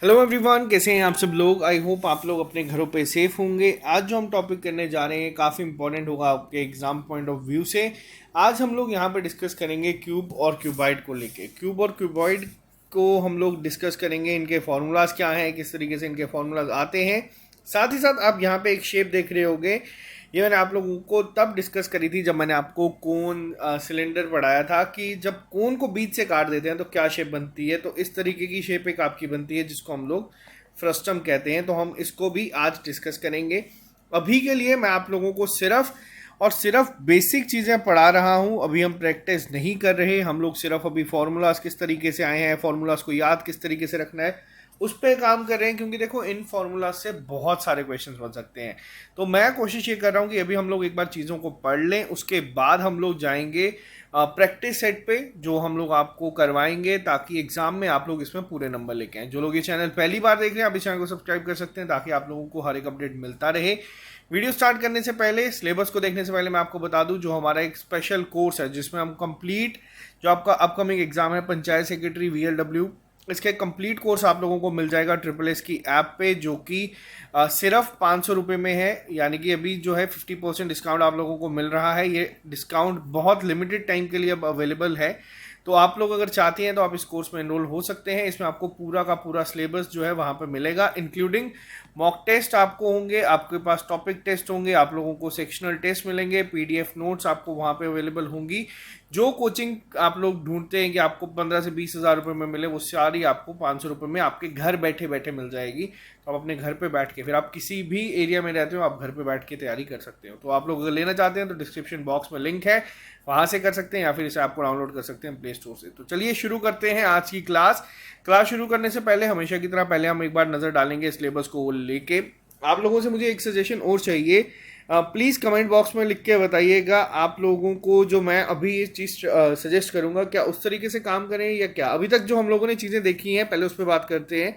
Hello everyone, कैसे हैं आप सब लोग। आई होप आप लोग अपने घरों पे सेफ होंगे। आज जो हम टॉपिक करने जा रहे हैं काफ़ी इंपॉर्टेंट होगा आपके एग्जाम पॉइंट ऑफ व्यू से। आज हम लोग यहाँ पे डिस्कस करेंगे क्यूब और क्यूबॉइड को लेके। क्यूब और क्यूबॉइड को हम लोग डिस्कस करेंगे, इनके फॉर्मूलाज क्या हैं, किस तरीके से इनके फॉर्मूलाज आते हैं। साथ ही साथ आप यहाँ पे एक शेप देख रहे होंगे, ये मैंने आप लोगों को तब डिस्कस करी थी जब मैंने आपको कोन सिलेंडर पढ़ाया था कि जब कोन को बीच से काट देते हैं तो क्या शेप बनती है। तो इस तरीके की शेप एक आपकी बनती है जिसको हम लोग फ्रस्टम कहते हैं। तो हम इसको भी आज डिस्कस करेंगे। अभी के लिए मैं आप लोगों को सिर्फ और सिर्फ बेसिक चीज़ें पढ़ा रहा हूँ। अभी हम प्रैक्टिस नहीं कर रहे, हम लोग सिर्फ अभी फॉर्मूलाज किस तरीके से आए हैं, फॉर्मूलाज को याद किस तरीके से रखना है, उस पर काम कर रहे हैं। क्योंकि देखो, इन फॉर्मूला से बहुत सारे क्वेश्चंस बन सकते हैं। तो मैं कोशिश ये कर रहा हूँ कि अभी हम लोग एक बार चीज़ों को पढ़ लें, उसके बाद हम लोग जाएंगे प्रैक्टिस सेट पे जो हम लोग आपको करवाएंगे, ताकि एग्जाम में आप लोग इसमें पूरे नंबर लेके आएँ। जो लोग ये चैनल पहली बार देख रहे हैं, आप इस चैनल को सब्सक्राइब कर सकते हैं ताकि आप लोगों को हर एक अपडेट मिलता रहे। वीडियो स्टार्ट करने से पहले, सिलेबस को देखने से पहले मैं आपको बता दूं, जो हमारा एक स्पेशल कोर्स है जिसमें हम कंप्लीट जो आपका अपकमिंग एग्जाम है पंचायत सेक्रेटरी VLW, इसके कंप्लीट कोर्स आप लोगों को मिल जाएगा SSS की ऐप पे, जो कि सिर्फ 500 रुपये में है। यानी कि अभी जो है 50% डिस्काउंट आप लोगों को मिल रहा है। ये डिस्काउंट बहुत लिमिटेड टाइम के लिए अब अवेलेबल है। तो आप लोग अगर चाहते हैं तो आप इस कोर्स में एनरोल हो सकते हैं। इसमें आपको पूरा का पूरा सिलेबस जो है वहाँ पे मिलेगा, इंक्लूडिंग मॉक टेस्ट आपको होंगे, आपके पास टॉपिक टेस्ट होंगे, आप लोगों को सेक्शनल टेस्ट मिलेंगे, PDF नोट्स आपको वहाँ पे अवेलेबल होंगी। जो कोचिंग आप लोग ढूंढते हैं कि आपको 15 से 20 हज़ार रुपये में मिले, वो सारी आपको 500 रुपये में आपके घर बैठे बैठे मिल जाएगी। तो आप अपने घर पे बैठ के, फिर आप किसी भी एरिया में रहते हो, आप घर पे बैठ के तैयारी कर सकते हो। तो आप लोग अगर लेना चाहते हैं तो डिस्क्रिप्शन बॉक्स में लिंक है, वहाँ से कर सकते हैं, या फिर इसे आपको डाउनलोड कर सकते हैं प्ले स्टोर से। तो चलिए शुरू करते हैं आज की क्लास। क्लास शुरू करने से पहले हमेशा की तरह पहले हम एक बार नज़र डालेंगे सिलेबस को लेके। आप लोगों से मुझे एक सजेशन और चाहिए, प्लीज़ कमेंट बॉक्स में लिख के बताइएगा आप लोगों को जो मैं अभी ये चीज़ सजेस्ट करूंगा, क्या उस तरीके से काम करें या क्या। अभी तक जो हम लोगों ने चीज़ें देखी हैं पहले उस पर बात करते हैं।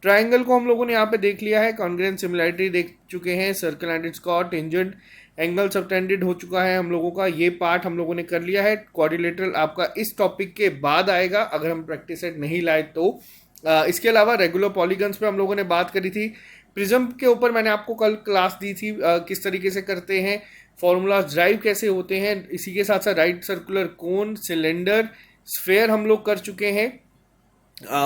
ट्राइंगल को हम लोगों ने यहाँ पे देख लिया है, कॉन्ग्रुएंट सिमिलैरिटी देख चुके हैं, circle and its chord, tangent, angle subtended हो चुका है हम लोगों का, ये पार्ट हम लोगों ने कर लिया है। क्वाड्रिलेटरल आपका इस टॉपिक के बाद आएगा अगर हम प्रैक्टिस सेट नहीं लाए तो। इसके अलावा रेगुलर पॉलीगन्स पे हम लोगों ने बात करी थी। प्रिज्म के ऊपर मैंने आपको कल क्लास दी थी, किस तरीके से करते हैं, फॉर्मूलाज ड्राइव कैसे होते हैं। इसी के साथ साथ right circular cone, cylinder, sphere हम लोग कर चुके हैं।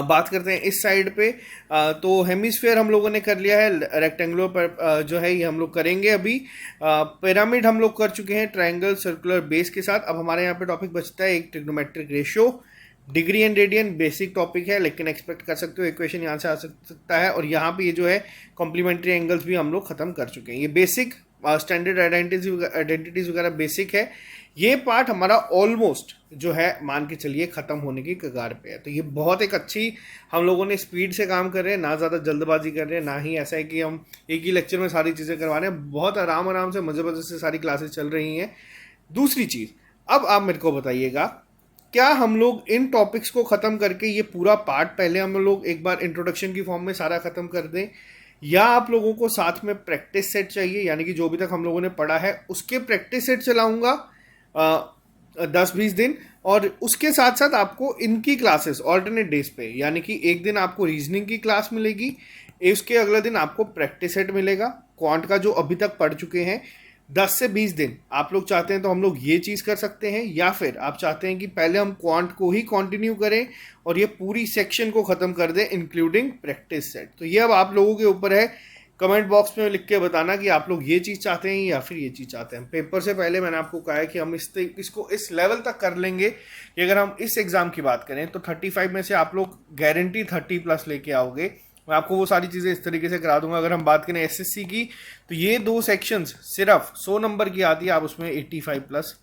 बात करते हैं इस साइड पे, तो हेमिस्फेयर हम लोगों ने कर लिया है, रेक्टेंगुलर पर जो है ये हम लोग करेंगे अभी। पिरामिड हम लोग कर चुके हैं ट्रायंगल सर्कुलर बेस के साथ। अब हमारे यहाँ पे टॉपिक बचता है एक trigonometric ratio, degree and radian. Basic topic है लेकिन एक्सपेक्ट कर सकते हो इक्वेशन यहाँ से आ सकता है। और यहाँ पे ये जो है कॉम्प्लीमेंट्री एंगल्स भी हम लोग खत्म कर चुके हैं। ये बेसिक स्टैंडर्ड आइडेंटिटीज वगैरह बेसिक है। ये पार्ट हमारा ऑलमोस्ट जो है मान के चलिए ख़त्म होने की कगार पे है। तो ये बहुत एक अच्छी हम लोगों ने स्पीड से काम कर रहे हैं, ना ज़्यादा जल्दबाजी कर रहे हैं, ना ही ऐसा है कि हम एक ही लेक्चर में सारी चीज़ें करवा रहे हैं। बहुत आराम आराम से मज़े मज़े से सारी क्लासेस चल रही हैं। दूसरी चीज़, अब आप मेरे को बताइएगा, क्या हम लोग इन टॉपिक्स को ख़त्म करके ये पूरा पार्ट पहले हम लोग एक बार इंट्रोडक्शन की फॉर्म में सारा ख़त्म कर दें, या आप लोगों को साथ में प्रैक्टिस सेट चाहिए, यानी कि जो भी तक हम लोगों ने पढ़ा है उसके प्रैक्टिस सेट चलाऊंगा 10-20 दिन, और उसके साथ साथ आपको इनकी क्लासेस ऑल्टरनेट डेज पे, यानी कि एक दिन आपको रीजनिंग की क्लास मिलेगी, उसके अगले दिन आपको प्रैक्टिस सेट मिलेगा क्वांट का जो अभी तक पढ़ चुके हैं। 10 से 20 दिन आप लोग चाहते हैं तो हम लोग ये चीज़ कर सकते हैं, या फिर आप चाहते हैं कि पहले हम क्वांट को ही कंटिन्यू करें और ये पूरी सेक्शन को ख़त्म कर दें इंक्लूडिंग प्रैक्टिस सेट। तो ये अब आप लोगों के ऊपर है, कमेंट बॉक्स में लिख के बताना कि आप लोग ये चीज़ चाहते हैं या फिर ये चीज़ चाहते हैं। पेपर से पहले मैंने आपको कहा है कि हम इसको इस लेवल तक कर लेंगे कि अगर हम इस एग्ज़ाम की बात करें तो 35 में से आप लोग गारंटी 30+ लेके आओगे। मैं आपको वो सारी चीज़ें इस तरीके से करा दूंगा। अगर हम बात करें SSC की, तो ये 2 सेक्शंस सिर्फ 100 नंबर की आती है, आप उसमें 85+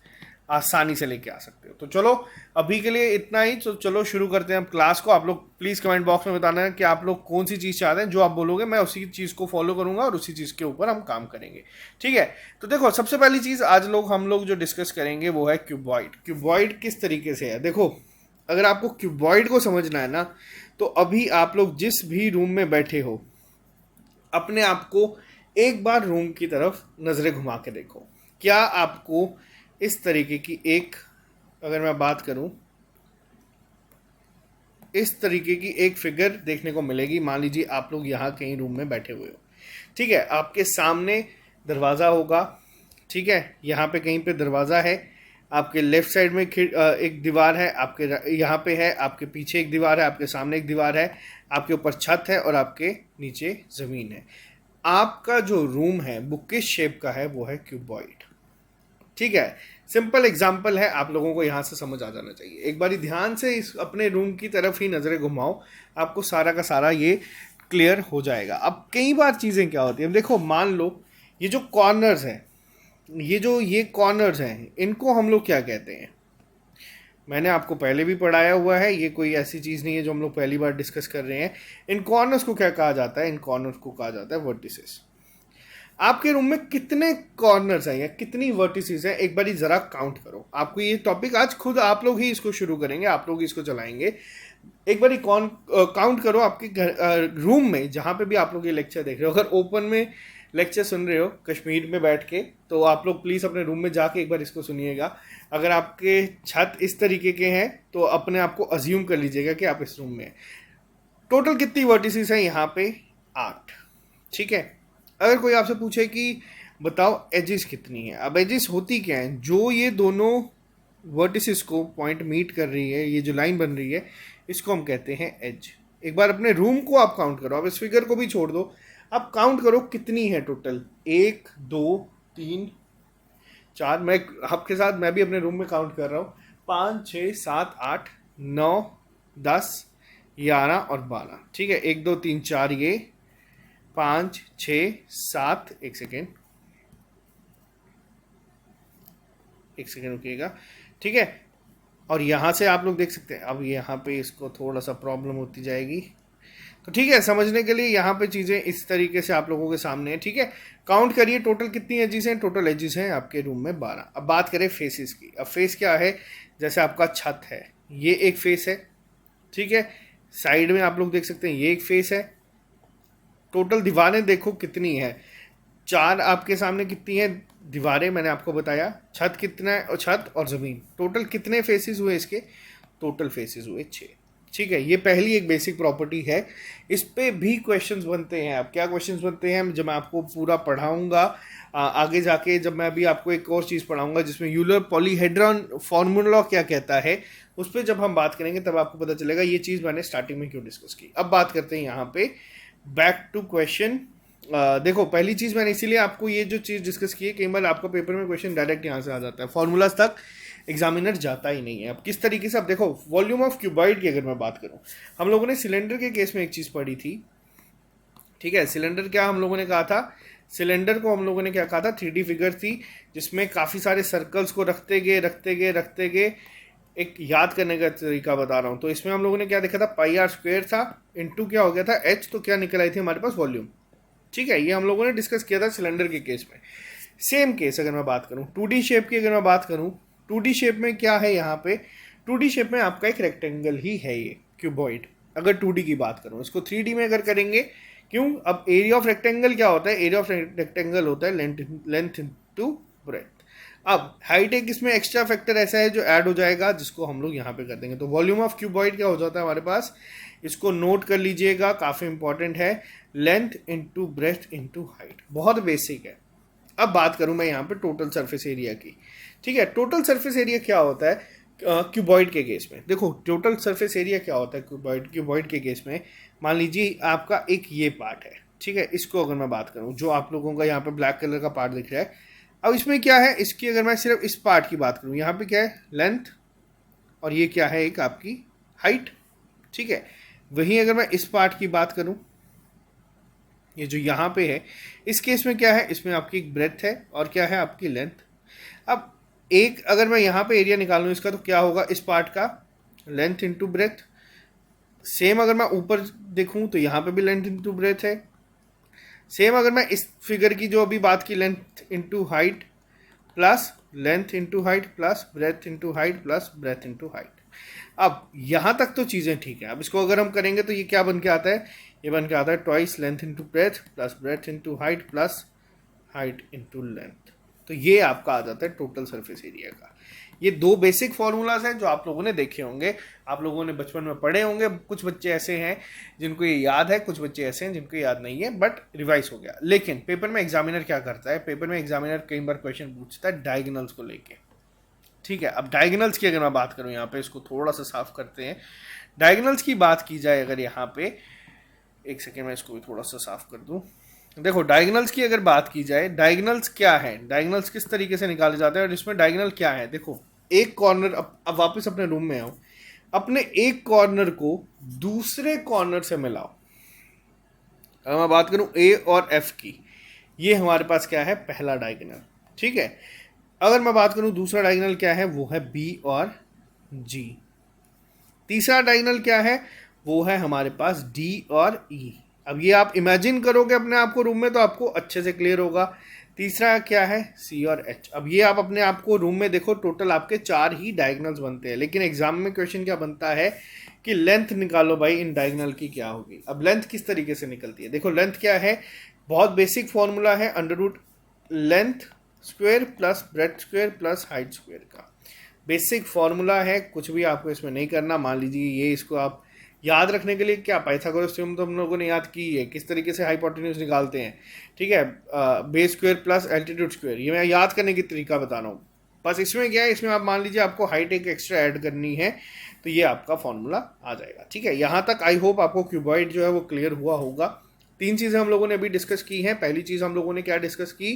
आसानी से लेके आ सकते हो। तो चलो अभी के लिए इतना ही। तो चलो शुरू करते हैं हम क्लास को। आप लोग प्लीज़ कमेंट बॉक्स में बताना है कि आप लोग कौन सी चीज़ चाहते हैं। जो आप बोलोगे मैं उसी चीज़ को फॉलो करूंगा और उसी चीज़ के ऊपर हम काम करेंगे, ठीक है। तो देखो, सबसे पहली चीज़ आज हम लोग जो डिस्कस करेंगे वो है क्यूबॉइड। क्यूबॉइड किस तरीके से है, देखो, अगर आपको क्यूबॉइड को समझना है ना, तो अभी आप लोग जिस भी रूम में बैठे हो, अपने आप को एक बार रूम की तरफ नज़रें घुमा के देखो। क्या आपको इस तरीके की एक, अगर मैं बात करूं, इस तरीके की एक फिगर देखने को मिलेगी। मान लीजिए आप लोग यहाँ कहीं रूम में बैठे हुए हो, ठीक है, आपके सामने दरवाज़ा होगा, ठीक है, यहाँ पे कहीं पे दरवाज़ा है, आपके लेफ्ट साइड में एक दीवार है, आपके यहाँ पे है, आपके पीछे एक दीवार है, आपके सामने एक दीवार है, आपके ऊपर छत है और आपके नीचे ज़मीन है। आपका जो रूम है वो किस शेप का है? वो है क्यूबॉइड, ठीक है। सिंपल एग्जाम्पल है, आप लोगों को यहाँ से समझ आ जाना चाहिए। एक बारी ध्यान से इस अपने रूम की तरफ ही नज़रें घुमाओ, आपको सारा का सारा ये क्लियर हो जाएगा। अब कई बार चीज़ें क्या होती हैं, देखो मान लो ये जो कॉर्नर्स हैं, ये कॉर्नर्स हैं, इनको हम लोग क्या कहते हैं? मैंने आपको पहले भी पढ़ाया हुआ है, ये कोई ऐसी चीज़ नहीं है जो हम लोग पहली बार डिस्कस कर रहे हैं। इन कॉर्नर्स को क्या कहा जाता है? इन कॉर्नर्स को कहा जाता है वर्टिसेस। आपके रूम में कितने कॉर्नर्स हैं या कितनी वर्टिसेस हैं, एक बारी ज़रा काउंट करो। आपको ये टॉपिक आज खुद आप लोग ही इसको शुरू करेंगे, आप लोग इसको चलाएंगे। एक बारी काउंट करो आपके घर रूम में, जहाँ पे भी आप लोग ये लेक्चर देख रहे हो। अगर ओपन में लेक्चर सुन रहे हो कश्मीर में बैठ के, तो आप लोग प्लीज़ अपने रूम में जाके एक बार इसको सुनिएगा। अगर आपके छत इस तरीके के हैं तो अपने आप को अज्यूम कर लीजिएगा कि आप इस रूम में हैं। टोटल कितनी वर्टिसेस हैं यहाँ पे? 8, ठीक है। अगर कोई आपसे पूछे कि बताओ एजेस कितनी है, अब एजेस होती क्या है? जो ये दोनों वर्टिसेस को पॉइंट मीट कर रही है, ये जो लाइन बन रही है, इसको हम कहते हैं एज। एक बार अपने रूम को आप काउंट करो, अब इस फिगर को भी छोड़ दो, आप काउंट करो कितनी है टोटल। 1 2 3 4, मैं आपके साथ मैं भी अपने रूम में काउंट कर रहा हूँ। 5 6 7 8 9 10 11 और 12, ठीक है। 1 2 3 4, ये 5 6 7, एक सेकेंड रुकिएगा, ठीक है। और यहाँ से आप लोग देख सकते हैं, अब यहाँ पे इसको थोड़ा सा प्रॉब्लम होती जाएगी, तो ठीक है, समझने के लिए यहाँ पे चीज़ें इस तरीके से आप लोगों के सामने है, ठीक है। काउंट करिए टोटल कितनी एजेस हैं। टोटल एजेस हैं आपके रूम में 12। अब बात करें फेसेस की। अब फेस क्या है? जैसे आपका छत है, ये एक फेस है, ठीक है। साइड में आप लोग देख सकते हैं ये एक फेस है। टोटल दीवारें देखो कितनी है, 4 आपके सामने कितनी है दीवारें, मैंने आपको बताया। छत कितना है, और छत और ज़मीन, टोटल कितने फेसेस हुए इसके? टोटल फेसेस हुए 6, ठीक है। ये पहली एक बेसिक प्रॉपर्टी है। इस पे भी क्वेश्चंस बनते हैं। अब क्या क्वेश्चंस बनते हैं जब मैं आपको पूरा पढ़ाऊंगा आगे जाके, जब मैं अभी आपको एक और चीज़ पढ़ाऊंगा जिसमें यूलर पॉलीहेड्रॉन फार्मूला क्या कहता है, उस पर जब हम बात करेंगे तब आपको पता चलेगा ये चीज़ मैंने स्टार्टिंग में क्यों डिस्कस की। अब बात करते हैं यहाँ पे बैक टू क्वेश्चन। देखो पहली चीज़ मैंने इसीलिए आपको ये जो चीज़ डिस्कस की है, कई बार आपका पेपर में क्वेश्चन डायरेक्ट यहाँ से आ जाता है, फॉर्मूलाज तक एग्जामिनर जाता ही नहीं है। अब किस तरीके से, अब देखो वॉल्यूम ऑफ क्यूबॉइड की अगर मैं बात करूँ, हम लोगों ने सिलेंडर के केस में एक चीज़ पढ़ी थी, ठीक है। सिलेंडर क्या हम लोगों ने कहा था? सिलेंडर को हम लोगों ने क्या कहा था? 3D फिगर थी जिसमें काफ़ी सारे सर्कल्स को रखते गए एक याद करने का तरीका बता रहा हूँ। तो इसमें हम लोगों ने क्या देखा था? πr² था, इनटू क्या हो गया था? h, तो क्या निकल आई थी हमारे पास? वॉल्यूम, ठीक है। ये हम लोगों ने डिस्कस किया था सिलेंडर के केस में। सेम केस अगर मैं बात करूँ 2D शेप की, अगर मैं बात करूँ 2D शेप में क्या है यहाँ पे? 2D शेप में आपका एक रेक्टेंगल ही है ये क्यूबॉइड। अगर 2D की बात करूँ, इसको 3D में अगर करेंगे, क्यों? अब एरिया ऑफ रेक्टेंगल क्या होता है? एरिया ऑफ रेक्टेंगल होता है लेंथ इनटू ब्रेथ। अब हाइट एक इसमें एक्स्ट्रा फैक्टर ऐसा है जो ऐड हो जाएगा, जिसको हम लोग यहाँ पे कर देंगे। तो वॉल्यूम ऑफ क्यूबॉइड क्या हो जाता है हमारे पास? इसको नोट कर लीजिएगा, काफ़ी इंपॉर्टेंट है, length into breadth into height. बहुत बेसिक है। अब बात करूं मैं यहाँ पे टोटल सरफेस एरिया की, ठीक है। टोटल सरफेस एरिया क्या होता है क्यूबॉइड के केस में? देखो टोटल सरफेस एरिया क्या होता है क्यूबॉइड के केस में। मान लीजिए आपका एक ये पार्ट है, ठीक है। इसको अगर मैं बात करूँ, जो आप लोगों का यहाँ पे ब्लैक कलर का पार्ट दिख रहा है, अब इसमें क्या है? इसकी अगर मैं सिर्फ इस पार्ट की बात करूँ, यहाँ पे क्या है? लेंथ, और ये क्या है? एक आपकी हाइट, ठीक है। वहीं अगर मैं इस पार्ट की बात करूँ, ये जो यहाँ पे है, इस केस में क्या है? इसमें आपकी एक ब्रेथ है और क्या है? आपकी लेंथ। अब एक अगर मैं यहाँ पे एरिया निकालूँ इसका, तो क्या होगा? इस पार्ट का लेंथ इनटू ब्रेथ। सेम अगर मैं ऊपर देखूँ तो यहाँ पे भी लेंथ इनटू ब्रेथ है। सेम अगर मैं इस फिगर की जो अभी बात की, length into height plus length into height plus breadth into height plus breadth into height. अब यहाँ तक तो चीज़ें ठीक है। अब इसको अगर हम करेंगे तो ये क्या बन के आता है? ये बन के आता है twice length into breadth plus breadth into height plus height into length. तो ये आपका आ जाता है टोटल सरफेस एरिया का। ये दो बेसिक फॉर्मूलाज हैं जो आप लोगों ने देखे होंगे, आप लोगों ने बचपन में पढ़े होंगे। कुछ बच्चे ऐसे हैं जिनको ये याद है, कुछ बच्चे ऐसे हैं जिनको याद नहीं है, बट रिवाइज हो गया। लेकिन पेपर में एग्जामिनर क्या करता है, पेपर में एग्जामिनर कई बार क्वेश्चन पूछता है डायगोनल्स को लेके। ठीक है, अब डायगोनल्स की अगर मैं बात करूं, यहाँ पे इसको थोड़ा सा साफ करते हैं। डायगोनल्स की बात की जाए अगर यहाँ पे, एक सेकेंड मैं इसको भी थोड़ा सा साफ कर दूं। देखो डायगोनल्स की अगर बात की जाए, डायगोनल्स क्या है, डायगोनल्स किस तरीके से निकाले जाते हैं और इसमें डायगोनल क्या है। देखो एक कॉर्नर, अब वापस अपने रूम में आओ, अपने एक कॉर्नर को दूसरे कॉर्नर से मिलाओ। अगर मैं बात करूं ए और एफ की, ये हमारे पास क्या है, पहला डायगोनल। ठीक है, अगर मैं बात करूं दूसरा डायगोनल क्या है, वो है बी और जी। तीसरा डायगोनल क्या है, वो है हमारे पास डी और ई। अब ये आप इमेजिन करोगे अपने आप को रूम में तो आपको अच्छे से क्लियर होगा। तीसरा क्या है, सी और एच। अब ये आप अपने आप को रूम में देखो, टोटल आपके 4 ही डायगोनल्स बनते हैं। लेकिन एग्जाम में क्वेश्चन क्या बनता है कि लेंथ निकालो भाई इन डायगोनल की क्या होगी। अब लेंथ किस तरीके से निकलती है, देखो लेंथ क्या है, बहुत बेसिक फॉर्मूला है, under root length square plus breadth square plus height square का बेसिक फॉर्मूला है। कुछ भी आपको इसमें नहीं करना। मान लीजिए ये, इसको आप याद रखने के लिए क्या, पाइथागोरस थ्योरम तो हम लोगों ने याद की है, किस तरीके से हाइपोटेन्यूज निकालते हैं। ठीक है, base square plus altitude square, ये मैं याद करने की तरीका बता रहा हूँ। बस इसमें क्या है, इसमें आप मान लीजिए आपको हाइट एक एक्स्ट्रा ऐड करनी है तो ये आपका फॉर्मूला आ जाएगा। ठीक है, यहाँ तक आई होप आपको क्यूबॉइड जो है वो क्लियर हुआ होगा। 3 चीज़ें हम लोगों ने अभी डिस्कस की हैं। पहली चीज़ हम लोगों ने क्या डिस्कस की,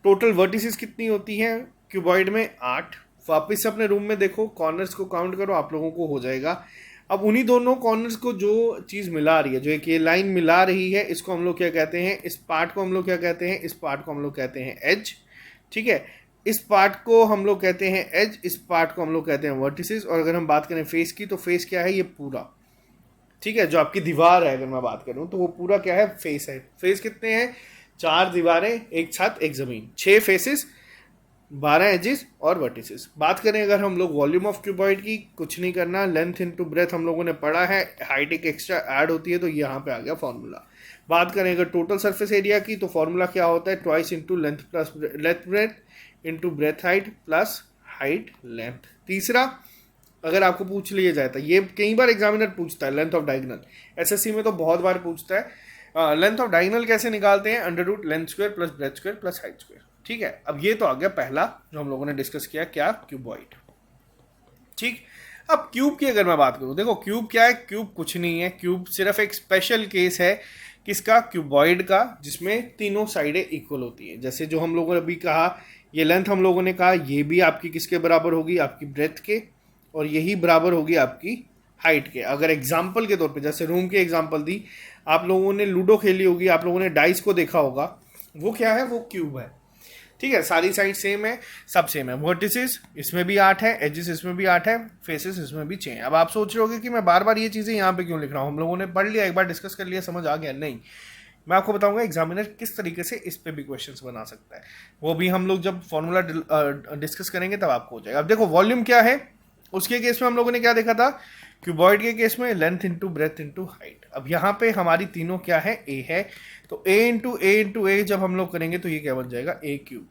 टोटल वर्टिसेस कितनी होती हैं क्यूबॉइड में, 8। वापस से अपने रूम में देखो, कॉर्नर्स को काउंट करो, आप लोगों को हो जाएगा। अब उन्हीं दोनों कॉर्नर्स को जो चीज़ मिला रही है, जो एक ये लाइन मिला रही है, इसको हम लोग क्या कहते हैं, इस पार्ट को हम लोग क्या कहते हैं, इस पार्ट को हम लोग कहते हैं एज। ठीक है, इस पार्ट को हम लोग कहते हैं एज, इस पार्ट को हम लोग कहते हैं वर्टिसेस। और अगर हम बात करें फेस की, तो फेस क्या है, ये पूरा। ठीक है, जो आपकी दीवार है अगर मैं बात करूं तो वो पूरा क्या है, फेस है। फेस कितने हैं, 4 दीवारें, एक छत, एक जमीन, 6 फेसेस, 12 एजेस और वर्टिसेस। बात करें अगर हम लोग वॉल्यूम ऑफ क्यूबॉइड की, कुछ नहीं करना, लेंथ इनटू ब्रेथ हम लोगों ने पढ़ा है, हाइट एक एक्स्ट्रा ऐड होती है तो यहाँ पे आ गया फॉर्मूला। बात करें अगर टोटल सरफेस एरिया की, तो फॉर्मूला क्या होता है, twice into length plus length breadth into breadth height plus height length. तीसरा, अगर आपको पूछ लिया जाए तो ये कई बार एग्जामिनर पूछता है, लेंथ ऑफ डायगोनल। एसएससी में तो बहुत बार पूछता है। लेंथ ऑफ डायगोनल कैसे निकालते हैं, under root length square plus breadth square plus height square. ठीक है, अब ये तो आ गया पहला जो हम लोगों ने डिस्कस किया, क्या, क्यूबॉइड। ठीक, अब क्यूब की अगर मैं बात करूं, देखो क्यूब क्या है, क्यूब कुछ नहीं है, क्यूब सिर्फ एक स्पेशल केस है किसका, क्यूबॉइड का, जिसमें तीनों साइडें इक्वल होती है। जैसे जो हम लोगों ने अभी कहा, ये लेंथ हम लोगों ने कहा, ये भी आपकी किसके बराबर होगी, आपकी ब्रेथ के, और यही बराबर होगी आपकी हाइट के। अगर एग्जाम्पल के तौर पे, जैसे रूम की एग्जाम्पल दी, आप लोगों ने लूडो खेली होगी, आप लोगों ने डाइस को देखा होगा, वो क्या है, वो क्यूब है। ठीक है, सारी साइड सेम है, सब सेम है। वर्टिसेस इसमें भी 8 है, एजेस इसमें भी 8 है, फेसेस इसमें भी 6 है। अब आप सोच रहे होगे कि मैं बार बार ये चीज़ें यहाँ पे क्यों लिख रहा हूँ, हम लोगों ने पढ़ लिया, एक बार डिस्कस कर लिया, समझ आ गया। नहीं, मैं आपको बताऊंगा एग्जामिनर किस तरीके से इस पे भी क्वेश्चंस बना सकता है, वो भी हम लोग जब फॉर्मूला डिस्कस करेंगे तब आपको हो जाएगा। अब देखो वॉल्यूम क्या है, उसके केस में हम लोगों ने क्या देखा था, क्यूबॉइड के केस में length into breadth into height. अब यहाँ पे हमारी तीनों क्या है, ए है, तो ए इंटू ए जब हम लोग करेंगे तो ये क्या बन जाएगा, ए क्यूब।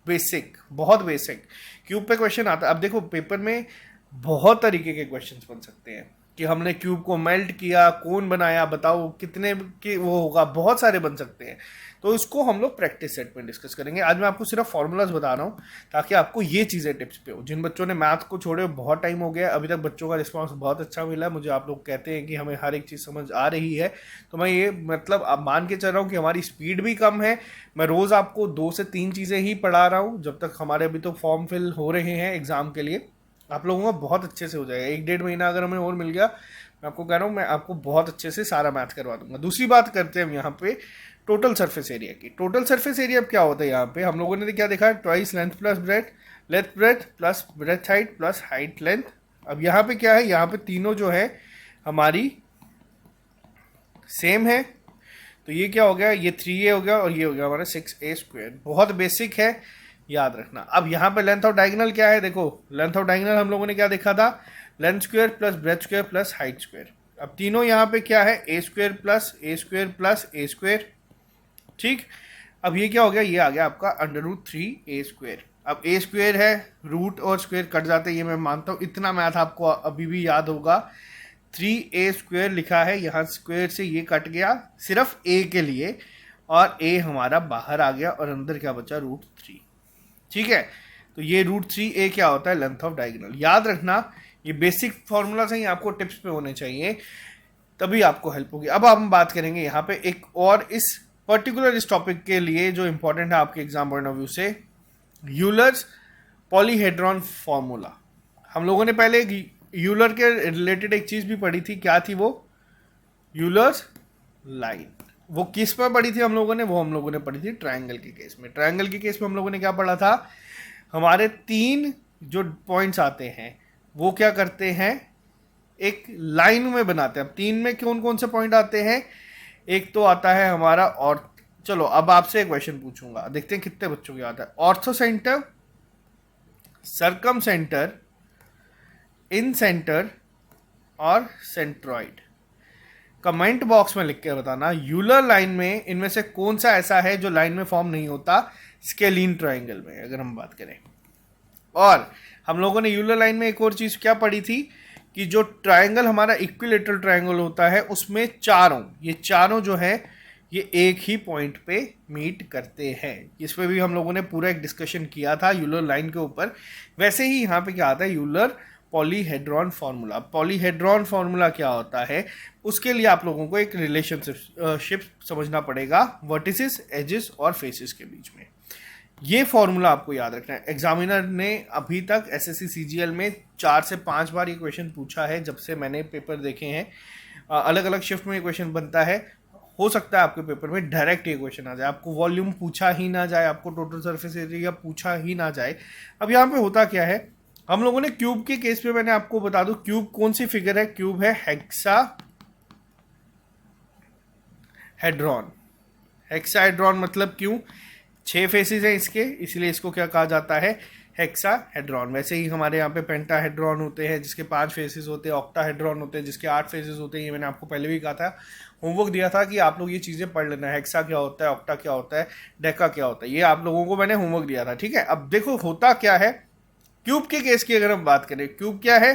बेसिक, बहुत बेसिक क्यूब पे क्वेश्चन आता है। अब देखो पेपर में बहुत तरीके के क्वेश्चंस बन सकते हैं कि हमने क्यूब को मेल्ट किया, कौन बनाया, बताओ कितने के वो होगा, बहुत सारे बन सकते हैं। तो इसको हम लोग प्रैक्टिस सेट में डिस्कस करेंगे। आज मैं आपको सिर्फ फॉर्मूलाज बता रहा हूँ ताकि आपको ये चीज़ें टिप्स पे हो। जिन बच्चों ने मैथ को छोड़े बहुत टाइम हो गया, अभी तक बच्चों का रिस्पांस बहुत अच्छा मिला है मुझे। आप लोग कहते हैं कि हमें हर एक चीज़ समझ आ रही है, तो मैं ये मतलब अब मान के चल रहा हूँ कि हमारी स्पीड भी कम है। मैं रोज़ आपको 2 से 3 चीज़ें ही पढ़ा रहा हूँ, जब तक हमारे अभी तो फॉर्म फिल हो रहे हैं एग्ज़ाम के लिए। आप लोगों को बहुत अच्छे से हो जाएगा। 1-1.5 महीना अगर हमें और मिल गया, मैं आपको कह रहा हूँ, मैं आपको बहुत अच्छे से सारा मैथ करवा दूंगा। दूसरी बात करते हैं हम यहाँ पे टोटल सरफेस एरिया की। टोटल सरफेस एरिया अब क्या होता है, यहाँ पे हम लोगों ने क्या देखा, twice length plus breadth, length breadth plus breadth height plus height length. अब यहाँ पे क्या है, यहाँ पे तीनों जो है हमारी सेम है, तो ये क्या हो गया, ये 3a हो गया और ये हो गया हमारा 6a स्क्वायर। बहुत बेसिक है, याद रखना। अब यहाँ पे लेंथ ऑफ डायगोनल क्या है, देखो लेंथ ऑफ डायगोनल हम लोगों ने क्या देखा था, length square plus breadth square plus height square. अब तीनों यहाँ पे क्या है, ए स्क्वायर प्लस ए स्क्वायर प्लस ए स्क्वायर। ठीक, अब ये क्या हो गया, ये आ गया आपका अंडर रूट 3a स्क्वायर। अब ए स्क्वायर है, रूट और स्क्वायर कट जाते हैं, ये मैं मानता हूँ, इतना मैथ आपको अभी भी याद होगा। 3a² लिखा है, यहाँ स्क्वायर से ये कट गया सिर्फ a के लिए, और a हमारा बाहर आ गया और अंदर क्या बचा, √3। ठीक है, तो ये √3a क्या होता है, लेंथ ऑफ डायगोनल। याद रखना ये बेसिक फॉर्मूला से ही आपको टिप्स पे होने चाहिए, तभी आपको हेल्प होगी। अब हम बात करेंगे यहाँ पे एक और इस पर्टिकुलर इस टॉपिक के लिए जो इंपॉर्टेंट है आपके एग्जाम पॉइंट ऑफ व्यू से, यूलर्स पॉलीहेड्रॉन फॉर्मूला। हम लोगों ने पहले यूलर के रिलेटेड एक चीज भी पढ़ी थी, क्या थी वो, यूलर्स लाइन। वो किस पर पढ़ी थी हम लोगों ने, वो हम लोगों ने पढ़ी थी ट्रायंगल के केस में। ट्रायंगल के केस में हम लोगों ने क्या पढ़ा था, हमारे 3 जो पॉइंट्स आते हैं वो क्या करते हैं, एक लाइन में बनाते हैं। अब 3 में कौन कौन से पॉइंट आते हैं, एक तो आता है हमारा, और चलो अब आपसे एक क्वेश्चन पूछूंगा, देखते हैं कितने बच्चों को याद है। ऑर्थो सेंटर, सर्कम सेंटर, इन सेंटर और सेंट्रॉइड। कमेंट बॉक्स में लिख के बताना यूलर लाइन में इनमें से कौन सा ऐसा है जो लाइन में फॉर्म नहीं होता स्केलीन ट्रायंगल में, अगर हम बात करें। और हम लोगों ने यूलर लाइन में एक और चीज क्या पढ़ी थी कि जो ट्रायंगल हमारा इक्विलेटरल ट्रायंगल होता है उसमें ये चारों जो है ये एक ही पॉइंट पे मीट करते हैं। इस पे भी हम लोगों ने पूरा एक डिस्कशन किया था यूलर लाइन के ऊपर। वैसे ही यहाँ पे क्या आता है, Euler polyhedron formula. Polyhedron formula क्या होता है, उसके लिए आप लोगों को एक रिलेशनशिप समझना पड़ेगा वर्टिसेस, एजेस और फेसेस के बीच में। ये फॉर्मूला आपको याद रखना है। एग्जामिनर ने अभी तक एसएससी सीजीएल में 4 से 5 बार ये क्वेश्चन पूछा है, जब से मैंने पेपर देखे हैं। अलग अलग शिफ्ट में ये क्वेश्चन बनता है। हो सकता है आपके पेपर में डायरेक्ट ये क्वेश्चन आ जाए, आपको वॉल्यूम पूछा ही ना जाए, आपको टोटल सरफेस एरिया पूछा ही ना जाए। अब यहाँ पे होता क्या है, हम लोगों ने क्यूब के केस पे, मैंने आपको बता दूं क्यूब कौन सी फिगर है, क्यूब है हेक्साहेड्रॉन। हेक्साहेड्रॉन मतलब क्यों, 6 फेसेस हैं इसके, इसलिए इसको क्या कहा जाता है, हेक्साहेड्रॉन। वैसे ही हमारे यहाँ पे पेंटाहेड्रॉन होते हैं जिसके 5 फेसेस होते हैं, ऑक्टाहेड्रॉन होते हैं जिसके 8 फेसेस होते हैं। ये मैंने आपको पहले भी कहा था, होमवर्क दिया था कि आप लोग ये चीज़ें पढ़ लेना, हेक्सा क्या होता है, ऑक्टा क्या होता है, डेका क्या होता है, ये आप लोगों को मैंने होमवर्क दिया था। ठीक है, अब देखो होता क्या है, क्यूब के केस की अगर हम बात करें, क्यूब क्या है,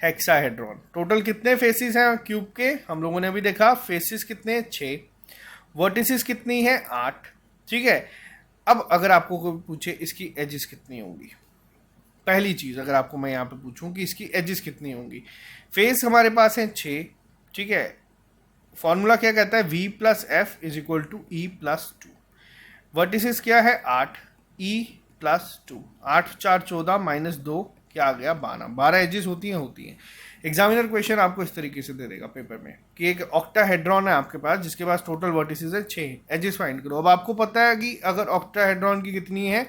हेक्साहेड्रॉन। टोटल कितने फेसेस हैं क्यूब के, हम लोगों ने अभी देखा, फेसेस कितने, 6, वर्टिसेस कितनी है, 8। ठीक है, अब अगर आपको कोई पूछे इसकी एजेस कितनी होंगी, पहली चीज अगर आपको मैं यहाँ पे पूछूं कि इसकी एजेस कितनी होंगी, फेस हमारे पास है 6। ठीक है, फॉर्मूला क्या कहता है, v + f = e + 2। वर्टिसेस क्या है, 8, e + 2, 8 4 14 - 2 क्या आ गया, 12 एजेस होती हैं। एग्जामिनर क्वेश्चन आपको इस तरीके से दे देगा पेपर में कि एक ऑक्टाहेड्रॉन है आपके पास जिसके पास टोटल वर्टिसेस है 6, एजेस फाइंड करो। अब आपको पता है कि अगर ऑक्टाहेड्रॉन की कितनी है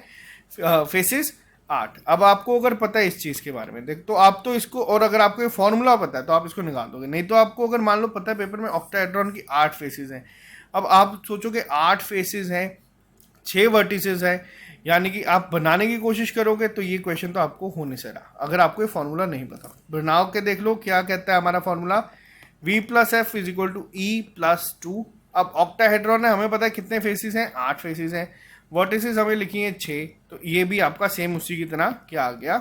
फेसेस, 8। अब आपको अगर पता है इस चीज़ के बारे में देख, तो आप तो इसको, और अगर आपको ये फॉर्मूला पता है तो आप इसको निकाल दोगे। नहीं तो आपको अगर मान लो पता है पेपर में ऑक्टाहेड्रॉन की 8 फेसेस हैं, अब आप सोचोगे 8 फेसेस हैं, 6 वर्टिसेस हैं, यानी कि आप बनाने की कोशिश करोगे तो ये क्वेश्चन तो आपको होने से रहा, अगर आपको ये फॉर्मूला नहीं पता। बनाओ के देख लो क्या कहता है हमारा फॉर्मूला, v + f = e + 2। अब ऑक्टाहेड्रॉन है, हमें पता है कितने फेसेस हैं, 8 फेसेस हैं, वर्टिसेस हमें लिखी हैं 6, तो ये भी आपका सेम उसी की तरह क्या आ गया,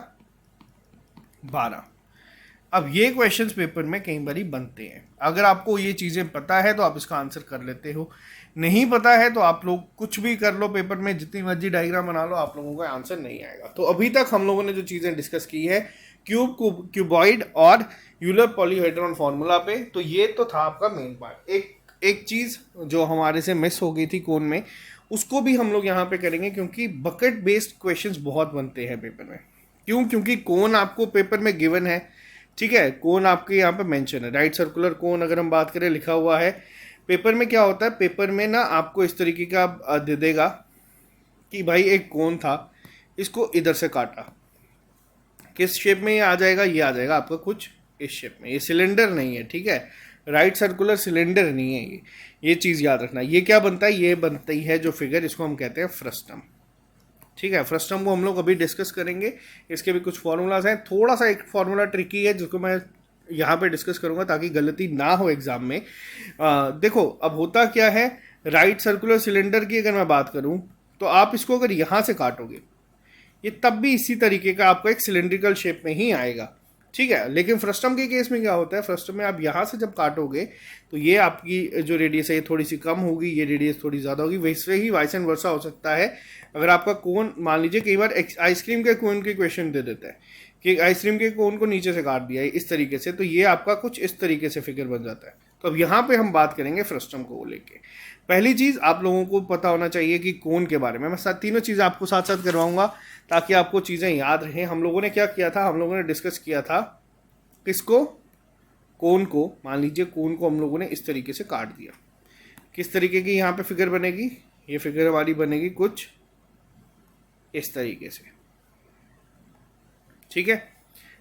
12। अब ये क्वेश्चंस पेपर में कई बारी बनते हैं, अगर आपको ये चीज़ें पता है तो आप इसका आंसर कर लेते हो, नहीं पता है तो आप लोग कुछ भी कर लो पेपर में, जितनी मर्जी डायग्राम बना लो, आप लोगों का आंसर नहीं आएगा। तो अभी तक हम लोगों ने जो चीज़ें डिस्कस की है क्यूबॉइड और यूलर पॉलीहेड्रॉन फार्मूला पे, तो ये तो था आपका मेन पार्ट। एक चीज़ जो हमारे से मिस हो गई थी कोन में, उसको भी हम लोग यहाँ पे करेंगे, क्योंकि बकेट बेस्ड क्वेश्चंस बहुत बनते हैं पेपर में। क्योंकि कोन आपको पेपर में गिवन है, ठीक है, कोन आपके यहाँ पे मेंशन है, राइट सर्कुलर कोन अगर हम बात करें लिखा हुआ है। पेपर में क्या होता है, पेपर में ना आपको इस तरीके का दे देगा कि भाई एक कोन था, इसको इधर से काटा, किस शेप में ये आ जाएगा, ये आ जाएगा आपका कुछ इस शेप में। ये सिलेंडर नहीं है, ठीक है, राइट सर्कुलर सिलेंडर नहीं है ये चीज़ याद रखना। ये क्या बनता है, ये बनती है जो फिगर, इसको हम कहते हैं फ्रस्टम। ठीक है, फ्रस्टम को हम लोग अभी डिस्कस करेंगे, इसके भी कुछ फॉर्मूलाज हैं। थोड़ा सा एक फॉर्मूला ट्रिकी है जिसको मैं यहाँ पे डिस्कस करूँगा ताकि गलती ना हो एग्जाम में। देखो अब होता क्या है, राइट सर्कुलर सिलेंडर की अगर मैं बात करूँ तो आप इसको अगर यहाँ से काटोगे, ये तब भी इसी तरीके का आपको एक सिलेंड्रिकल शेप में ही आएगा, ठीक है। लेकिन फ्रस्टम के केस में क्या होता है, फ्रस्टम में आप यहाँ से जब काटोगे तो ये आपकी जो रेडियस है ये थोड़ी सी कम होगी, ये रेडियस थोड़ी ज़्यादा होगी। वैसे ही वाइस एंड वर्सा हो सकता है। अगर आपका कोन, मान लीजिए कई बार आइसक्रीम के कोन के क्वेश्चन दे देता है कि आइसक्रीम के कोन को नीचे से काट दिया है इस तरीके से, तो ये आपका कुछ इस तरीके से फिगर बन जाता है। तो अब यहाँ पे हम बात करेंगे फ्रस्टम को लेके। पहली चीज़ आप लोगों को पता होना चाहिए कि कोन के बारे में। मैं तीनों चीज़ें आपको साथ साथ करवाऊंगा ताकि आपको चीज़ें याद रहें। हम लोगों ने क्या किया था, हम लोगों ने डिस्कस किया था किसको, कोन को। मान लीजिए कोन को हम लोगों ने इस तरीके से काट दिया, किस तरीके की यहाँ पे फिगर बनेगी, ये फिगर हमारी बनेगी कुछ इस तरीके से, ठीक है।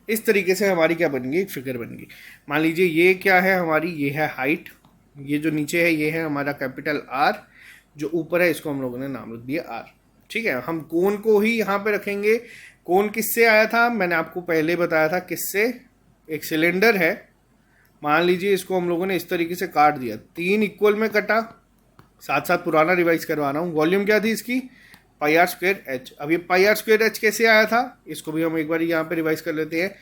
इस तरीके से हमारी क्या बनेगी, एक फिगर बनेगी। मान लीजिए ये क्या है हमारी, ये है हाइट, ये जो नीचे है ये है हमारा कैपिटल आर, जो ऊपर है इसको हम लोगों ने नाम रख दिया आर, ठीक है। हम कोन को ही यहाँ पे रखेंगे। कोन किससे आया था, मैंने आपको पहले बताया था किससे, एक सिलेंडर है। मान लीजिए इसको हम लोगों ने इस तरीके से काट दिया, 3 इक्वल में कटा। साथ साथ पुराना रिवाइज करवा रहा हूँ। वॉल्यूम क्या थी इसकी, पाई आर स्क्वायर एच। अब ये पाई आर स्क्वायर एच कैसे आया था, इसको भी हम एक बार यहाँ पे रिवाइज कर लेते हैं।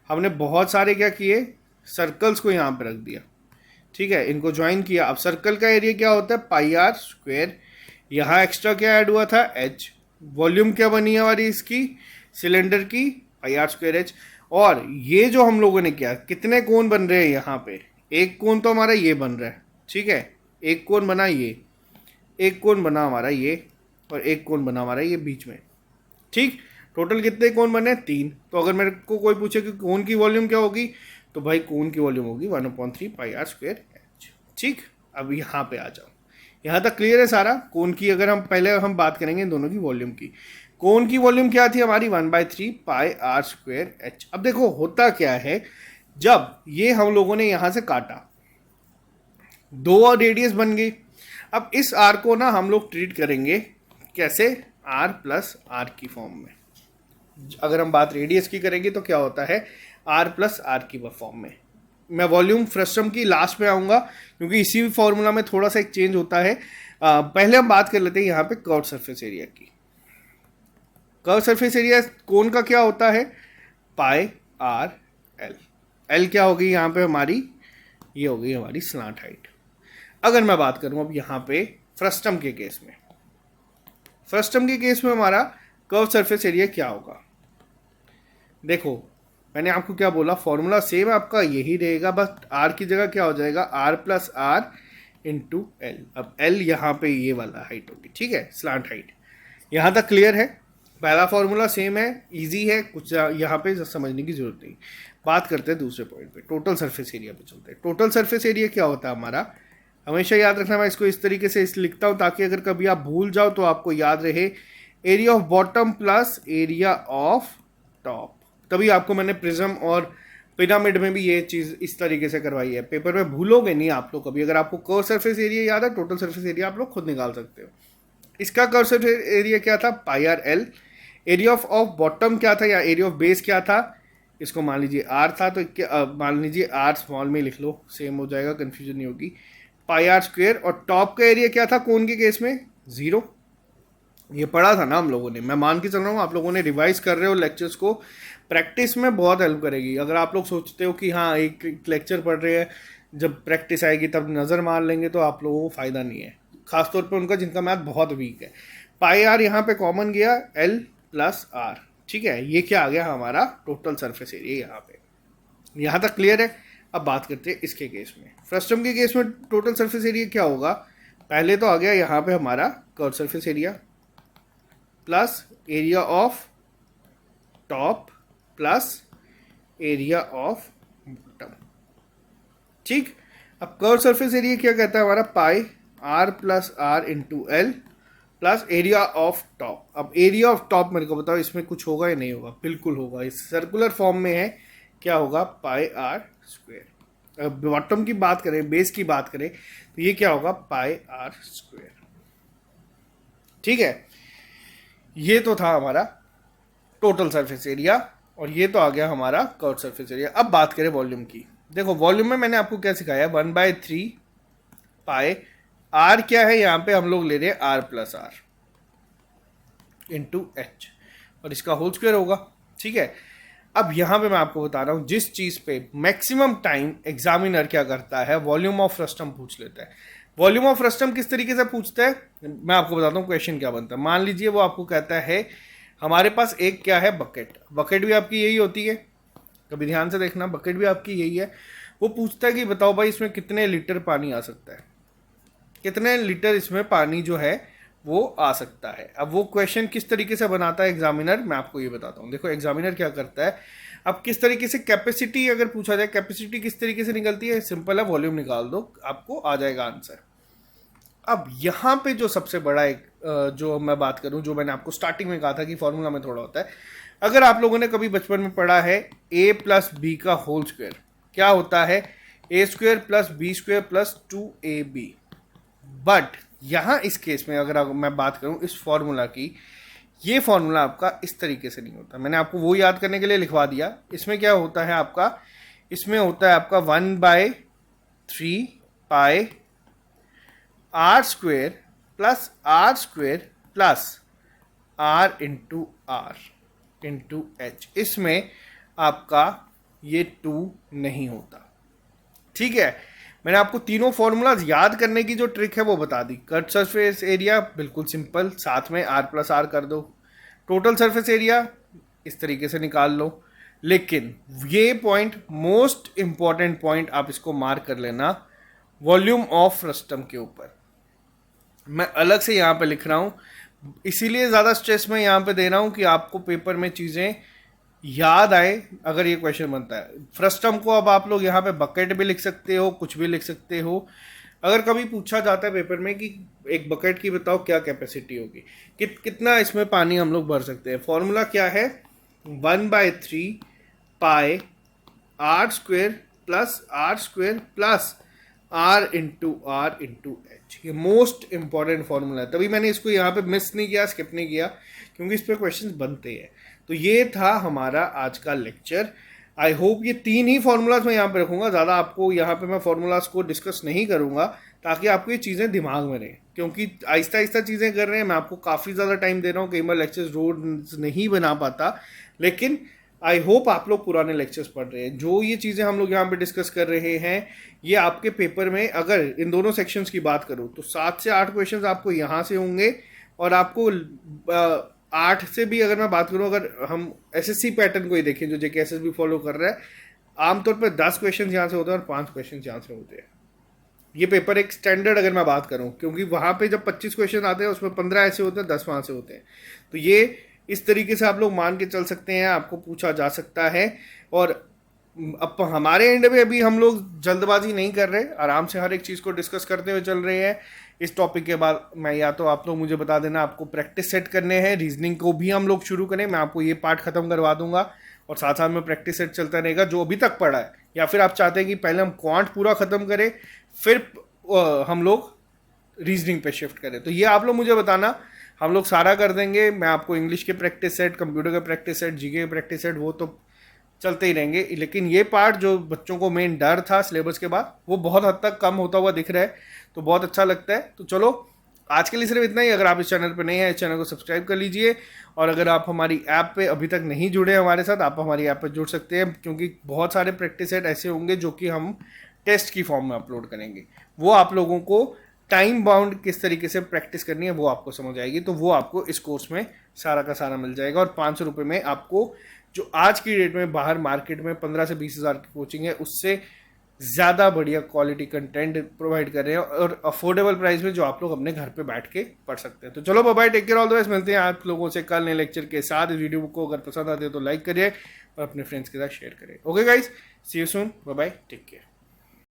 हमने बहुत सारे क्या किए, सर्कल्स को यहाँ पे रख दिया, ठीक है, इनको ज्वाइन किया। अब सर्कल का एरिया क्या होता है, पाई आर स्क्वायर। यहाँ एक्स्ट्रा क्या ऐड हुआ था, एच। वॉल्यूम क्या बनी है हमारी इसकी, सिलेंडर की, पाई आर स्क्वायर एच। और ये जो हम लोगों ने किया, कितने कोण बन रहे हैं यहाँ पे, एक कोण तो हमारा ये बन रहा है, ठीक है, एक कोण बना ये, एक कोण बना हमारा ये, और एक कोण बना हमारा ये बीच में, ठीक। टोटल कितने कोण बने, 3। तो अगर मेरे को कोई पूछे कि कोण की वॉल्यूम क्या होगी, तो भाई कोण की वॉल्यूम होगी 1/3 पाई आर स्क्वायर एच, ठीक। अब यहाँ पे आ जाओ, यहाँ तक क्लियर है सारा। कोण की अगर हम पहले हम बात करेंगे इन दोनों की वॉल्यूम की। कोण की वॉल्यूम क्या थी हमारी, 1/3 पाई आर स्क्वायर एच। अब देखो होता क्या है, जब ये हम लोगों ने यहाँ से काटा, 2 और रेडियस बन गई। अब इस आर को ना हम लोग ट्रीट करेंगे कैसे, आर प्लस आर की फॉर्म में। अगर हम बात रेडियस की करेंगे तो क्या होता है, आर प्लस आर की फॉर्म में। मैं वॉल्यूम फ्रस्टम की लास्ट में आऊँगा क्योंकि इसी फॉर्मूला में थोड़ा सा एक चेंज होता है। पहले हम बात कर लेते हैं यहाँ पे कर्व सरफेस एरिया की। कर्व सरफेस एरिया कोन का क्या होता है, पाई आर एल। एल क्या होगी यहाँ पे हमारी, ये होगी हमारी स्लांट हाइट। अगर मैं बात करूँ अब यहाँ पे फ्रस्टम के केस में, फ्रस्टम के केस में हमारा कर्व सरफेस एरिया क्या होगा, देखो मैंने आपको क्या बोला, फॉर्मूला सेम आपका यही रहेगा, बस आर की जगह क्या हो जाएगा, R plus R into L. अब एल यहाँ पे ये वाला हाइट होगी, ठीक है, स्लांट हाइट। यहाँ तक क्लियर है, पहला फॉर्मूला सेम है, इजी है, कुछ यहाँ पे समझने की जरूरत नहीं। बात करते हैं दूसरे पॉइंट पे, टोटल सरफेस एरिया पे चलते हैं। टोटल सरफेस एरिया क्या होता है हमारा, हमेशा याद रखना, मैं इसको इस तरीके से लिखता हूँ ताकि अगर कभी आप भूल जाओ तो आपको याद रहे, area of bottom plus area of top. तभी आपको मैंने प्रिज्म और पिरामिड में भी ये चीज़ इस तरीके से करवाई है, पेपर में भूलोगे नहीं आप लोग कभी। अगर आपको कर्व सरफेस एरिया याद है, टोटल सरफेस एरिया आप लोग खुद निकाल सकते हो। इसका कर्व सरफेस एरिया क्या था, pi R L. Area of bottom क्या था या एरिया ऑफ बेस क्या था, इसको मान लीजिए आर था, तो मान लीजिए आर स्मॉल में लिख लो, सेम हो जाएगा, कन्फ्यूजन नहीं होगी, पाई आर स्क्वायर। और टॉप का एरिया क्या था कोन के केस में, 0। ये पढ़ा था ना हम लोगों ने, मैं मान के चल रहा हूँ आप लोगों ने रिवाइज कर रहे हो लेक्चर्स को, प्रैक्टिस में बहुत हेल्प करेगी। अगर आप लोग सोचते हो कि हाँ एक लेक्चर पढ़ रहे हैं, जब प्रैक्टिस आएगी तब नज़र मार लेंगे, तो आप लोगों को फ़ायदा नहीं है, खासतौर पर उनका जिनका मैथ बहुत वीक है। पाई आर यहाँ पे कॉमन गया, एल प्लस आर, ठीक है। ये क्या आ गया हमारा टोटल सरफेस एरिया यहाँ पे। यहाँ तक क्लियर है। अब बात करते हैं इसके केस में, फ्रस्टम के केस में टोटल सरफेस एरिया क्या होगा, पहले तो आ गया यहाँ पे हमारा curve surface area plus area of top plus area of bottom, ठीक। अब कर्व सरफेस एरिया क्या कहता है हमारा, pi R plus R into L plus area of top. अब एरिया ऑफ टॉप मेरे को बताओ इसमें कुछ होगा या नहीं होगा, बिल्कुल होगा, इस सर्कुलर फॉर्म में है, क्या होगा, पाई आर स्क्वायर। अब बॉटम की बात करें, बेस की बात करें, तो ये क्या होगा, पाई आर स्क्वायर, ठीक है। ये तो था हमारा टोटल सरफेस एरिया, और ये तो आ गया हमारा कर्व सरफेस एरिया। अब बात करें वॉल्यूम की। देखो वॉल्यूम में मैंने आपको क्या सिखाया, 1/3 पाई आर क्या है, यहाँ पे हम लोग ले रहे हैं R plus R into H. और इसका होल स्क्वायर होगा, ठीक है। अब यहाँ पे मैं आपको बता रहा हूँ जिस चीज़ पे मैक्सिमम टाइम एग्जामिनर क्या करता है, वॉल्यूम ऑफ फ्रस्टम पूछ लेता है। वॉल्यूम ऑफ फ्रस्टम किस तरीके से पूछता है, मैं आपको बताता हूँ क्वेश्चन क्या बनता है। मान लीजिए वो आपको कहता है हमारे पास एक क्या है, बकेट। बकेट भी आपकी यही होती है, कभी ध्यान से देखना, बकेट भी आपकी यही है। वो पूछता है कि बताओ भाई इसमें कितने लीटर पानी आ सकता है, कितने लीटर इसमें पानी जो है वो आ सकता है। अब वो क्वेश्चन किस तरीके से बनाता है एग्जामिनर, मैं आपको ये बताता हूँ। देखो एग्जामिनर क्या करता है, अब किस तरीके से कैपेसिटी अगर पूछा जाए, कैपेसिटी किस तरीके से निकलती है, सिंपल है, वॉल्यूम निकाल दो, आपको आ जाएगा आंसर। अब यहाँ पे जो सबसे बड़ा एक जो मैं बात करूँ, जो मैंने आपको स्टार्टिंग में कहा था कि फॉर्मूला में थोड़ा होता है, अगर आप लोगों ने कभी बचपन में पढ़ा है a प्लस बी का होल स्क्वायर क्या होता है, a स्क्वायर plus B square plus 2ab। But यहाँ इस केस में अगर मैं बात करूँ इस फॉर्मूला की, ये फॉर्मूला आपका इस तरीके से नहीं होता। मैंने आपको वो याद करने के लिए लिखवा दिया। इसमें क्या होता है आपका, इसमें होता है आपका 1/3 pi R square plus R into H. इसमें आपका ये 2 नहीं होता, ठीक है। मैंने आपको तीनों फॉर्मूलाज याद करने की जो ट्रिक है वो बता दी। कट सरफेस एरिया बिल्कुल सिंपल, साथ में आर प्लस आर कर दो। टोटल सरफेस एरिया इस तरीके से निकाल लो। लेकिन ये पॉइंट मोस्ट इंपॉर्टेंट पॉइंट, आप इसको मार्क कर लेना, वॉल्यूम ऑफ फ्रस्टम के ऊपर मैं अलग से यहाँ पे लिख रहा हूँ, इसीलिए ज़्यादा स्ट्रेस मैं यहाँ पे दे रहा हूँ कि आपको पेपर में चीज़ें याद आए अगर ये क्वेश्चन बनता है। फ्रस्टम को अब आप लोग यहाँ पे बकेट भी लिख सकते हो, कुछ भी लिख सकते हो। अगर कभी पूछा जाता है पेपर में कि एक बकेट की बताओ क्या कैपेसिटी होगी, कितना इसमें पानी हम लोग भर सकते हैं, फॉर्मूला क्या है, 1/3 pi R square plus R into H. ये मोस्ट इंपॉर्टेंट फॉर्मूला है, तभी मैंने इसको यहाँ पे मिस नहीं किया, स्किप नहीं किया, क्योंकि इस पे क्वेश्चंस बनते हैं। तो ये था हमारा आज का लेक्चर। आई होप ये 3 ही फॉर्मूलाज मैं यहाँ पे रखूँगा, ज़्यादा आपको यहाँ पे मैं फॉर्मूलाज को डिस्कस नहीं करूँगा, ताकि आपको ये चीज़ें दिमाग में रहें, क्योंकि आहिस्ता आहिस्ता चीज़ें कर रहे हैं। मैं आपको काफ़ी ज़्यादा टाइम दे रहा हूँ, कई बार लेक्चर्स रोज नहीं बना पाता, लेकिन आई होप आप लोग पुराने लेक्चर्स पढ़ रहे हैं। जो ये चीज़ें हम लोग यहाँ पे डिस्कस कर रहे हैं, ये आपके पेपर में अगर इन दोनों सेक्शंस की बात करूँ तो 7 से 8 क्वेश्चंस आपको यहाँ से होंगे, और आपको 8 से भी अगर मैं बात करूँ, अगर हम एसएससी पैटर्न को ही देखें जो जेकेएसएस भी फॉलो कर रहा है, आमतौर पर 10 क्वेश्चन यहाँ से होते हैं और 5 क्वेश्चन यहाँ से होते हैं। ये पेपर एक स्टैंडर्ड अगर मैं बात करूँ, क्योंकि वहाँ पे जब 25 क्वेश्चन आते हैं उसमें 15 ऐसे होते हैं, 10 वहाँ से होते हैं। तो ये इस तरीके से आप लोग मान के चल सकते हैं, आपको पूछा जा सकता है। और अब हमारे एंड में अभी हम लोग जल्दबाजी नहीं कर रहे, आराम से हर एक चीज़ को डिस्कस करते हुए चल रहे हैं। इस टॉपिक के बाद मैं या तो आप लोग मुझे बता देना आपको प्रैक्टिस सेट करने हैं, रीजनिंग को भी हम लोग शुरू करें, मैं आपको ये पार्ट खत्म करवा दूंगा और साथ साथ में प्रैक्टिस सेट चलता रहेगा जो अभी तक पढ़ा है। या फिर आप चाहते हैं कि पहले हम क्वांट पूरा खत्म करें, फिर हम लोग रीजनिंग पे शिफ्ट करें, तो ये आप लोग मुझे बताना, हम लोग सारा कर देंगे। मैं आपको इंग्लिश के प्रैक्टिस सेट, कंप्यूटर के प्रैक्टिस सेट, जीके के प्रैक्टिस सेट, वो तो चलते ही रहेंगे। लेकिन ये पार्ट जो बच्चों को मेन डर था सिलेबस के बाद, वो बहुत हद तक कम होता हुआ दिख रहा है, तो बहुत अच्छा लगता है। तो चलो आज के लिए सिर्फ इतना ही। अगर आप इस चैनल पर नए हैं, इस चैनल को सब्सक्राइब कर लीजिए, और अगर आप हमारी ऐप पे अभी तक नहीं जुड़े हमारे साथ, आप हमारी ऐप पर जुड़ सकते हैं, क्योंकि बहुत सारे प्रैक्टिस सेट ऐसे होंगे जो कि हम टेस्ट की फॉर्म में अपलोड करेंगे। वो आप लोगों को टाइम बाउंड किस तरीके से प्रैक्टिस करनी है वो आपको समझ आएगी, तो वो आपको इस कोर्स में सारा का सारा मिल जाएगा। और 500 रुपये में आपको जो आज की डेट में बाहर मार्केट में 15 से 20 हज़ार की कोचिंग है, उससे ज़्यादा बढ़िया क्वालिटी कंटेंट प्रोवाइड कर रहे हैं, और अफोर्डेबल प्राइस में, जो आप लोग अपने घर पे बैठ के पढ़ सकते हैं। तो चलो bye bye, take care, all the best. मिलते हैं आप लोगों से कल नए लेक्चर के साथ। इस वीडियो को अगर पसंद आते हो तो लाइक करिए और अपने फ्रेंड्स के साथ शेयर करिए। Okay guys, see you soon, bye bye, take care.